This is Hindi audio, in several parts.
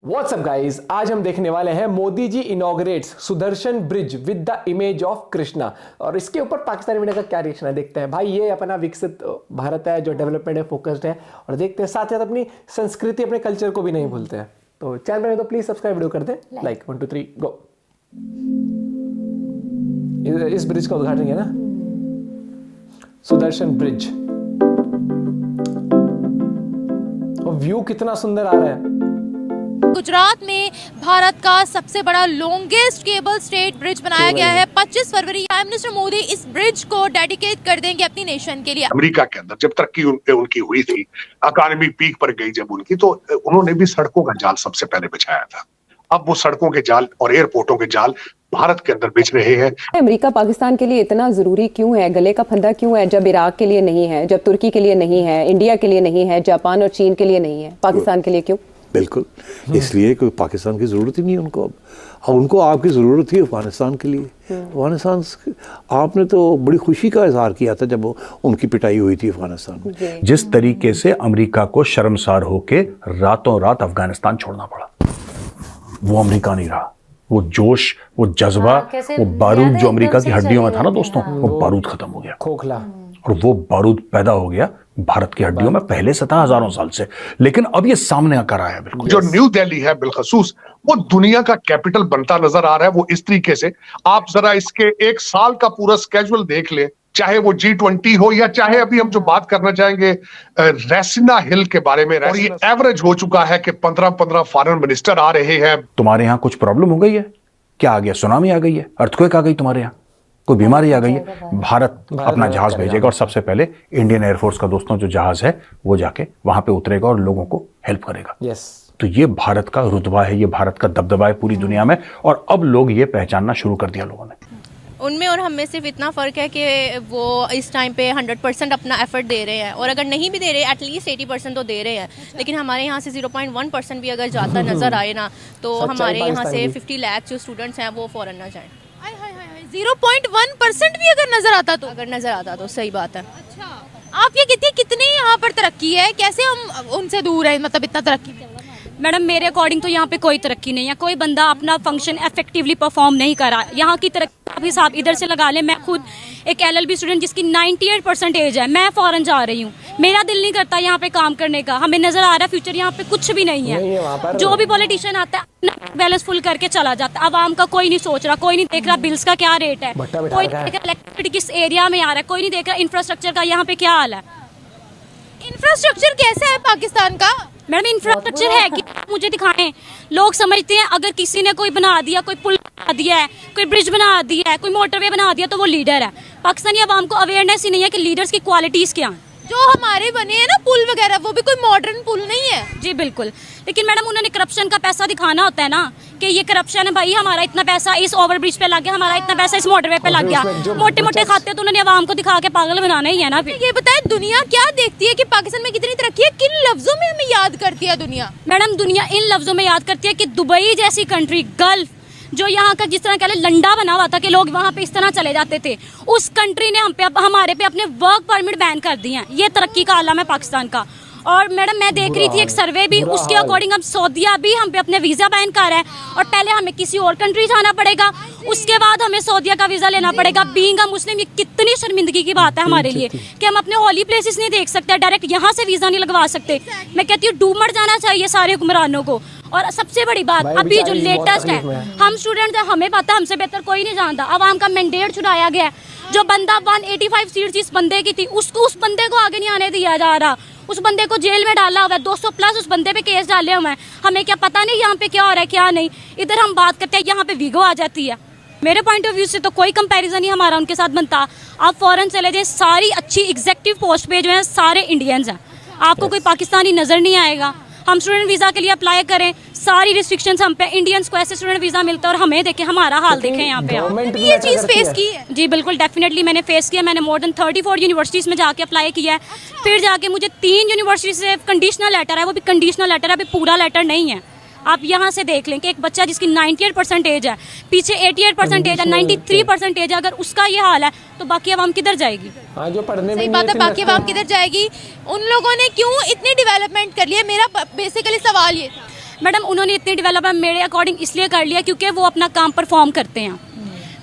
व्हाट्सअप गाइस, आज हम देखने वाले हैं Modi ji inaugurates Sudarshan bridge with the image of Krishna. और इसके ऊपर पाकिस्तानी मीडिया का क्या रिएक्शन है देखते हैं। भाई ये अपना विकसित भारत है जो डेवलपमेंट है, फोकस्ड है, और देखते हैं साथ साथ अपनी संस्कृति अपने कल्चर को भी नहीं भूलते हैं। तो चैनल में तो प्लीज सब्सक्राइब वीडियो कर दे, लाइक 1 2 3 गो। इस ब्रिज का उद्घाटन किया ना, सुदर्शन ब्रिज। और व्यू कितना सुंदर आ रहा है। गुजरात में भारत का सबसे बड़ा लॉन्गेस्ट केबल स्टेट ब्रिज बनाया गया है। 25 फरवरी प्राइम मिनिस्टर मोदी इस ब्रिज को डेडिकेट कर देंगे अपनी नेशन के लिए। अमेरिका के अंदर जब तरक्की उनकी हुई थी, इकोनॉमी पीक पर गई जब उनकी, तो उन्होंने भी सड़कों का जाल सबसे पहले बिछाया था। अब वो सड़कों के जाल और एयरपोर्टों के जाल भारत के अंदर बिछ रहे हैं। अमेरिका पाकिस्तान के लिए इतना जरूरी क्यों है, गले का फंदा क्यों है, जब इराक के लिए नहीं है, जब तुर्की के लिए नहीं है, इंडिया के लिए नहीं है, जापान और चीन के लिए नहीं है, पाकिस्तान के लिए क्यों? बिल्कुल इसलिए कि पाकिस्तान की ज़रूरत ही नहीं है उनको। अब उनको आपकी ज़रूरत थी अफगानिस्तान के लिए। अफगानिस्तान आपने तो बड़ी खुशी का इजहार किया था जब उनकी पिटाई हुई थी अफगानिस्तान में। जिस तरीके से अमेरिका को शर्मसार होके रातों रात अफगानिस्तान छोड़ना पड़ा, वो अमेरिका नहीं रहा। वो जोश, वो जज्बा, वो बारूद जो अमेरिका की हड्डियों में था ना दोस्तों, वो बारूद खत्म हो गया, खोखला, और वो बारूद पैदा हो गया भारत की हड्डियों में। पहले से था हजारों साल से, लेकिन अब ये सामने आकर आया है। बिल्कुल जो न्यू दिल्ली है बिलखसूस, वो दुनिया का कैपिटल बनता नजर आ रहा है। वो इस तरीके से आप जरा इसके एक साल का पूरा स्केड्यूल देख ले, चाहे वो G20 हो या चाहे अभी हम जो बात करना चाहेंगे रेसिना हिल के बारे में। और ये एवरेज हो चुका है कि 15-15 फॉरेन मिनिस्टर आ रहे हैं। तुम्हारे यहाँ कुछ प्रॉब्लम हो गई है क्या? आ गया सुनामी, आ गई है, अर्थक्वेक आ गई तुम्हारे यहाँ, कोई बीमारी आ गई है, भारत अपना जहाज भेजेगा और सबसे पहले इंडियन एयरफोर्स का दोस्तों जो जहाज है वो जाके वहां पे उतरेगा और लोगों को हेल्प करेगा। तो ये भारत का रुतबा है, ये भारत का दबदबा है पूरी दुनिया में। और अब लोग ये पहचानना शुरू कर दिया लोगों ने। उनमें और हमें सिर्फ इतना फ़र्क है कि वो इस टाइम पे 100% अपना एफर्ट दे रहे हैं, और अगर नहीं भी दे रहे एटलीस्ट 80% तो दे रहे हैं। लेकिन हमारे यहाँ से 0.1% भी अगर जाता नज़र आए ना, तो हमारे यहाँ से 50 लाख जो स्टूडेंट्स हैं वो फ़ौरन ना जाएँ। 0.1% भी अगर नज़र आता तो सही बात है। अच्छा, आप ये कितनी यहाँ पर तरक्की है, कैसे हम उनसे दूर हैं, मतलब इतना तरक्की? मैडम मेरे अकॉर्डिंग तो यहाँ पे कोई तरक्की नहीं है। कोई बंदा अपना फंक्शन इफेक्टिवली परफॉर्म नहीं कर रहा। यहाँ की तरक्की आप हिसाब इधर से लगा ले। मैं खुद एक LLB स्टूडेंट जिसकी 98% एज है, मैं फॉरेन जा रही हूँ, मेरा दिल नहीं करता यहाँ पे काम करने का। हमें नजर आ रहा है फ्यूचर यहाँ पे कुछ भी नहीं है। जो भी पॉलिटिशियन आता है बैलेंस फुल करके चला जाता है। आवाम का कोई नहीं सोच रहा, कोई नहीं देख रहा बिल्स का क्या रेट है, कोई नहीं देख रहा इलेक्ट्रिसिटी किस एरिया में आ रहा है, कोई नहीं देख रहा इंफ्रास्ट्रक्चर का यहाँ पे क्या हाल है। इंफ्रास्ट्रक्चर कैसा है पाकिस्तान का? मैडम इंफ्रास्ट्रक्चर है कि मुझे दिखाएं। लोग समझते हैं अगर किसी ने कोई बना दिया, कोई पुल बना दिया है, कोई ब्रिज बना दिया है, कोई मोटरवे बना दिया तो वो लीडर है। पाकिस्तानी अवाम को अवेयरनेस ही नहीं है कि लीडर्स की क्वालिटीज क्या हैं। जो हमारे बने हैं ना पुल वगैरह, वो भी कोई मॉडर्न पुल नहीं है। जी बिल्कुल, लेकिन मैडम उन्होंने करप्शन का पैसा दिखाना होता है ना कि ये करप्शन है भाई, हमारा इतना पैसा इस ओवर ब्रिज पे लग गया, हमारा इतना पैसा इस मोटरवे पे लग गया। मोटे मोटे खाते तो उन्होंने अवाम को दिखा के पागल बनाना ही है ना। ये बताएं दुनिया क्या देखती है कि पाकिस्तान में कितनी तरक्की है, किन लफ्जों में हमें याद करती है दुनिया? मैडम दुनिया इन लफ्जों में याद करती है कि दुबई जैसी कंट्री, गल्फ जो यहाँ का जिस तरह कह लंडा बना हुआ था कि लोग वहाँ पे इस तरह चले जाते थे, उस कंट्री ने हमारे पे अपने वर्क परमिट बैन कर दिए हैं। ये तरक्की का आलम है पाकिस्तान का। और मैडम मैं देख रही थी एक सर्वे भी, उसके अकॉर्डिंग अब सऊदीया भी हम पे अपने वीज़ा बैन कर रहा है, और पहले हमें किसी और कंट्री जाना पड़ेगा, उसके बाद हमें सऊदीया का वीज़ा लेना पड़ेगा। बीइंग अ मुस्लिम ये कितनी शर्मिंदगी की बात है हमारे लिए कि हम अपने होली प्लेसेस नहीं देख सकते, डायरेक्ट यहाँ से वीज़ा नहीं लगवा सकते। मैं कहती हूँ डूब मर जाना चाहिए सारे हुक्मरानों को। और सबसे बड़ी बात अभी जो लेटेस्ट है, हम स्टूडेंट हैं, हमें पता हमसे बेहतर कोई नहीं जानता। अवाम का मैंडेट छुड़ाया गया है। जो बंदा 185 सीट जिस बंदे की थी उसको, उस बंदे को आगे नहीं आने दिया जा रहा। उस बंदे को जेल में डाला हुआ है, 200+ उस बंदे पे केस डाले हुए हैं। हमें क्या पता नहीं यहाँ पे क्या हो रहा है क्या नहीं। इधर हम बात करते हैं, यहाँ पे वीगो आ जाती है। मेरे पॉइंट ऑफ व्यू से तो कोई कंपैरिजन नहीं हमारा उनके साथ बनता। आप फॉरेन चले जाए, सारी अच्छी एग्जीक्यूटिव पोस्ट पे जो है सारे इंडियंस हैं, आपको कोई पाकिस्तानी नजर नहीं आएगा। हम स्टूडेंट वीज़ा के लिए अप्लाई करें, सारी रिस्ट्रिक्शंस हम पे, इंडियंस को ऐसे स्टूडेंट वीज़ा मिलता है और हमें देखें हमारा हाल देखें यहाँ पे। ये चीज़ फेस की है? जी बिल्कुल, डेफिनेटली मैंने फेस किया। मैंने मोर देन 34 यूनिवर्सिटीज़ में जाके अप्लाई किया है। फिर जाके मुझे 3 यूनिवर्सिटी से कंडीशनल लेटर है, वो भी कंडीशनल लेटर है, अभी पूरा लेटर नहीं है। आप यहाँ से देख लें कि एक बच्चा जिसकी 98% एज है, पीछे 88% एज है, 93% एज है, अगर उसका ये हाल है तो बाकी आवाम किधर जाएगी? हाँ, जो पढ़ने में सही बात है, बाकी आवाम किधर जाएगी? उन लोगों ने क्यों इतनी डेवलपमेंट कर ली है? मेरा बेसिकली सवाल ये था। मैडम उन्होंने इतनी डेवलपमेंट मेरे अकॉर्डिंग इसलिए कर लिया क्योंकि वो अपना काम परफॉर्म करते हैं।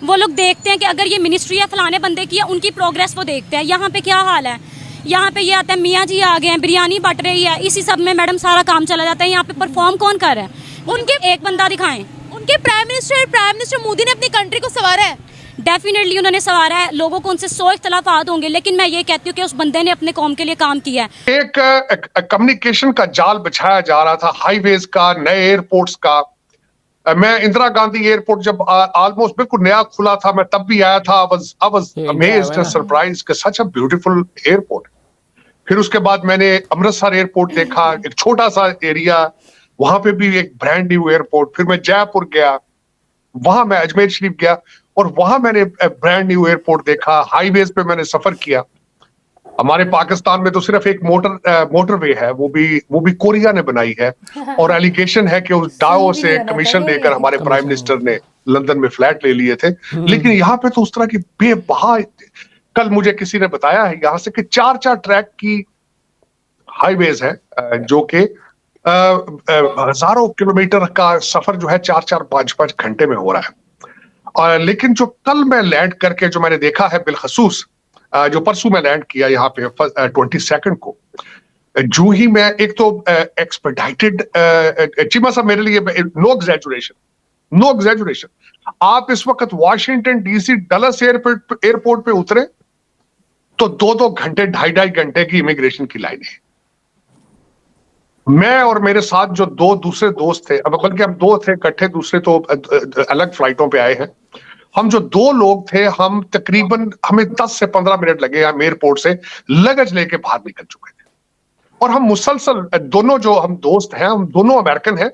वो लोग देखते हैं कि अगर ये मिनिस्ट्री है फलाने बंदे की है, उनकी प्रोग्रेस वो देखते हैं। यहाँ पे क्या हाल है, यहाँ पे ये आता है मियाँ जी आ गए हैं, बिरयानी बट रही है, इसी सब में मैडम सारा काम चला जाता है। यहाँ पे परफॉर्म कौन कर रहा है? उनके एक बंदा दिखाएं। उनके प्राइम मिनिस्टर मोदी ने अपनी कंट्री को संवारा है। डेफिनेटली उन्होंने संवारा है, लोगों को उनसे 100 इख्तलाफात होंगे, लेकिन मैं ये कहती हूँ कि उस बंदे ने अपने कौम के लिए काम किया है। एक कम्युनिकेशन का जाल बिछाया जा रहा था, हाईवेज का, नए एयरपोर्ट्स का। मैं इंदिरा गांधी एयरपोर्ट जब ऑलमोस्ट बिल्कुल नया खुला था, मैं तब भी आया था। I was amazed and surprised कि such a beautiful airport। फिर उसके बाद मैंने अमृतसर एयरपोर्ट देखा, एक छोटा सा एरिया, वहां पे भी एक ब्रांड न्यू एयरपोर्ट। फिर मैं जयपुर गया, वहां मैं अजमेर शरीफ गया और वहां मैंने ब्रांड न्यू एयरपोर्ट देखा। हाईवेज पे मैंने सफर किया। हमारे पाकिस्तान में तो सिर्फ एक मोटरवे है, वो भी कोरिया ने बनाई है। और एलिगेशन है कि उस डाओ से कमीशन लेकर हमारे प्राइम मिनिस्टर ने लंदन में फ्लैट ले लिए थे। लेकिन यहाँ पे तो उस तरह की बेबहा, कल मुझे किसी ने बताया है यहाँ से कि 4 ट्रैक की हाईवेज है, जो कि हजारों किलोमीटर का सफर जो है 4-5 घंटे में हो रहा है। और लेकिन जो कल मैं लैंड करके जो मैंने देखा है, बिलखसूस जो परसों मैं लैंड किया यहाँ पे 22 को, जो ही मैं एक तो एक्सपेडाइटेड, चीमा साहब मेरे लिए नो एग्जैजुरेशन, आप इस वक्त वाशिंगटन डीसी डलस एयरपोर्ट पे उतरे तो 2-2 घंटे 2.5 घंटे की इमिग्रेशन की लाइन है। मैं और मेरे साथ जो 2 दूसरे दोस्त थे, अब बल्कि हम 2 थे इकट्ठे, दूसरे तो अलग फ्लाइटों पे आए हैं। हम जो 2 लोग थे, हम तकरीबन हमें 10 से 15 मिनट लगे हम एयरपोर्ट से लगेज लेके बाहर निकल चुके थे। और हम मुसलसल दोनों जो हम दोस्त हैं, हम दोनों अमेरिकन हैं,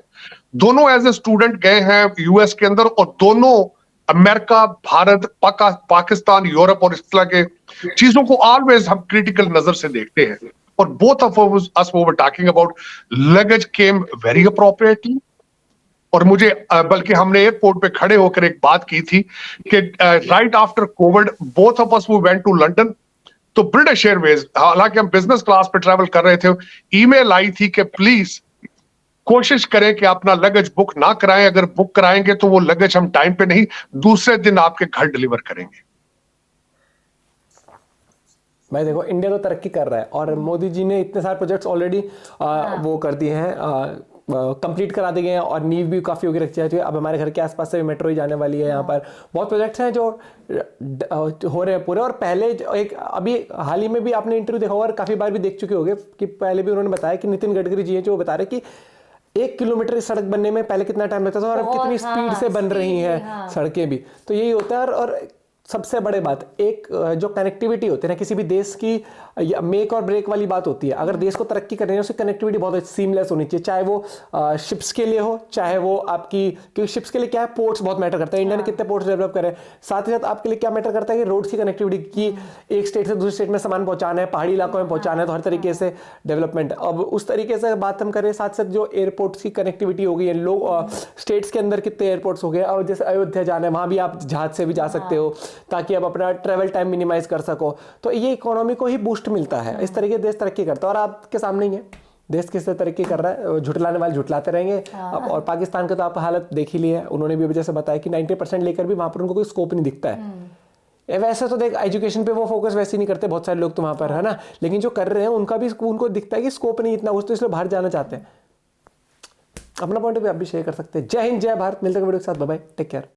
दोनों एज ए स्टूडेंट गए हैं यूएस के अंदर, और दोनों अमेरिका, भारत, पाकिस्तान, यूरोप और इस तरह के चीजों को ऑलवेज हम क्रिटिकल नजर से देखते हैं। और both of us we were talking about luggage came very appropriately. और मुझे बल्कि हमने एयरपोर्ट पे खड़े होकर एक बात की थी कि right after COVID both of us we went to London. तो ब्रिटिश एयरवेज, हालांकि हम बिजनेस क्लास पे ट्रैवल कर रहे थे, ईमेल आई थी कि प्लीज कोशिश करें कि अपना लगेज बुक ना कराएं, अगर बुक कराएंगे तो वो लगेज हम टाइम पे नहीं, दूसरे दिन आपके घर डिलीवर करेंगे। भाई देखो, इंडिया तो तरक्की कर रहा है और मोदी जी ने इतने सारे प्रोजेक्ट्स ऑलरेडी वो कर दिए हैं, कंप्लीट करा दिए गए हैं, और नींव भी काफ़ी होगी रखी जाती है। अब हमारे घर के आसपास से भी मेट्रो ही जाने वाली है। यहाँ पर बहुत प्रोजेक्ट्स हैं जो हो रहे हैं पूरे। और पहले एक अभी हाल ही में भी आपने इंटरव्यू देखा होगा और काफ़ी बार भी देख चुके होंगे कि पहले भी उन्होंने बताया कि नितिन गडकरी जी हैं जो बता रहे कि 1 किलोमीटर की सड़क बनने में पहले कितना टाइम लगता था और अब कितनी स्पीड से बन रही हैं सड़कें भी। तो यही होता है। और सबसे बड़ी बात, एक जो कनेक्टिविटी होती है ना किसी भी देश की, मेक और ब्रेक वाली बात होती है। अगर देश को तरक्की करनी है उसकी कनेक्टिविटी बहुत सीमलेस होनी चाहिए, चाहे वो शिप्स के लिए हो, चाहे वो आपकी, क्योंकि शिप्स के लिए क्या है, पोर्ट्स बहुत मैटर करता है। इंडिया ने कितने पोर्ट्स डेवलप करे, साथ ही साथ आपके लिए क्या मैटर करता है कि रोड्स की कनेक्टिविटी, की एक स्टेट से दूसरे स्टेट में सामान पहुंचाना है, पहाड़ी इलाकों में पहुंचाना है, तो हर तरीके से डेवलपमेंट। अब उस तरीके से बात हम करें, साथ साथ जो एयरपोर्ट्स की कनेक्टिविटी हो गई है, लोग स्टेट्स के अंदर कितने एयरपोर्ट्स हो गए। और जैसे अयोध्या जाना है, वहाँ भी आप जहाज से भी जा सकते हो ताकि आप अपना ट्रेवल टाइम मिनिमाइज कर सको। तो ये इकोनॉमी को ही बूस्ट मिलता है। इस तरीके देश तरक्की करता है और आपके सामने ही है देश किस तरह तरक्की कर रहा है। झुटलाने वाले झुटलाते रहेंगे। अब और पाकिस्तान का तो आप हालत देख ही ली है, उन्होंने भी जैसे बताया कि 90% लेकर भी वहां पर उनको कोई स्कोप नहीं दिखता है। वैसे तो देख, एजुकेशन पे वो फोकस वैसे नहीं करते बहुत सारे लोग तो वहां पर, है ना, लेकिन जो कर रहे हैं उनका भी उनको दिखता है कि स्कोप नहीं इतना कुछ, तो इसलिए बाहर जाना चाहते हैं। अपना पॉइंट भी आप भी शेयर कर सकते हैं। जय हिंद, जय भारत। मिलते हैं वीडियो के साथ, बाय बाय, टेक केयर।